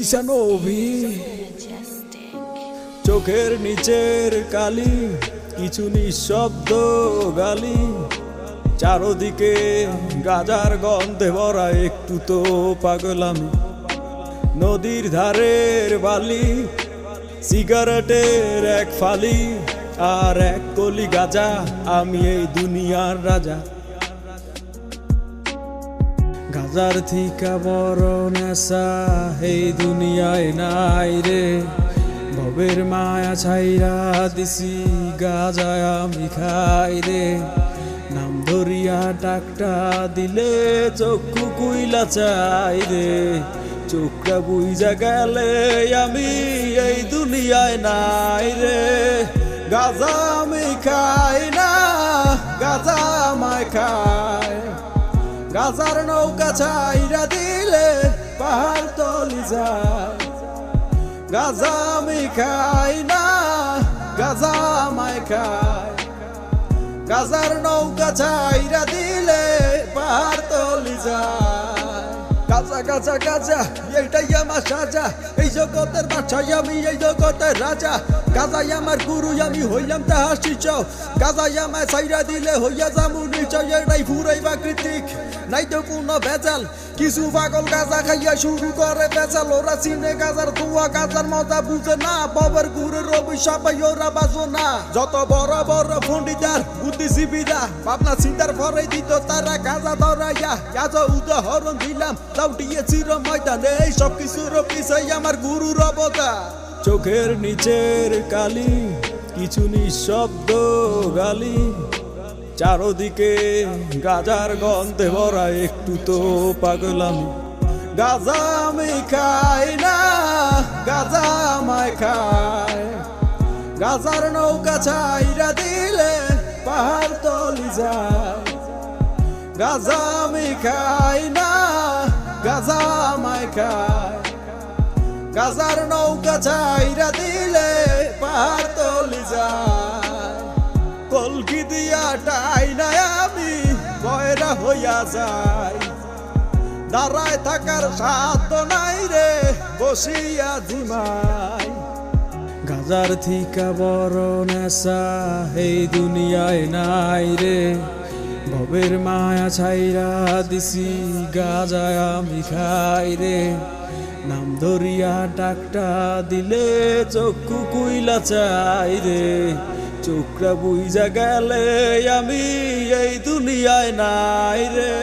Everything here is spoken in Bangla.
চিসানোভি চোখের নিচের কালি কিছু নিঃশব্দ গালি চারদিকে গাজার গন্ধে ভরা একটু তো পাগল আমি নদীর ধারের বালি সিগারেটের এক ফালি আর এক কলি গাজা আমি এই দুনিয়ার রাজা গাজার থিকা বড় নেশা এই দুনিয়ায় নাই রে ভবের মায়া ছাইরা দিছি গাজায় আমি খাই রে নাম ধরিয়া ডাকটা দিলে চক্ষু কুইলা চাই রে চোখটা বুইজা গেলে আমি এই দুনিয়ায় নাই রে গাজা আমি খাই না গাজা আমায় খায় গাজার নৌকা ছাইরা দিলে পাহাড় তলি যায় গাজা আমি খাই না গাজা আমায় খায় গাজার নৌকা ছাইরা দিলে পাহাড় তলি যায় গাজা গাজা গাজা এইটাই আমার সাজা এই জগতের বাদশাহ আমি এই জগতের রাজা গাজাই আমার গুরু আমি হইলাম তাহার শিষ্য গাজাই আমায় ছাইরা দিলে হইয়া যামু নিশ্চয় এটাই ফুরাই প্রাকৃতিক নাই তো কোনো ভেজাল কিছু পাগল গাজা খাইয়া শুরু করে ভেজাল ওরা চিনে গাজার ধোয়া গাজার মজা বুঝে না বাবার গুরুর অভিশাপ ওরা বাজো না যত বড় বড় পণ্ডিতার বুদ্ধিজীবীরা ভাবনা চিন্তার পরে দিত তারা গাজা ধরাইয়া গাজা উদাহরণ দিলাম দাউটিয়ে চির ময়দানে এই সব কিছুর পিছাই আমার গুরুর অবদান চোখের নিচের কালি কিছু নিঃশব্দ গালি চারদিকে গাজার গন্ধে ভরা একটু তো পাগল আমি গাজা আমি খাই না গাজা আমায় খায় গাজার নৌকা ছাইরা দিলে পাহাড় তলি যায় গাজা আমি খাই না গাজা আমায় খায় গাজার নৌকা ছাইরা দিলে পাহাড় তলি যায় কলকি দিয়া টাই না আমি বয়রা হইয়া যাই দাঁড়ায় থাকার সাধ্য নাই রে বসিয়া জিমাই গাজার থিকা বড় নেশা এই দুনিয়ায় নাই রে ভবের মায়া ছাইরা দিছি গাজায় আমি খাই রে নাম ধরিয়া ডাকটা দিলে চক্ষু কুইলা চাই রে চোখটা বুইজা গেলে আমি এই দুনিয়ায় নাই রে।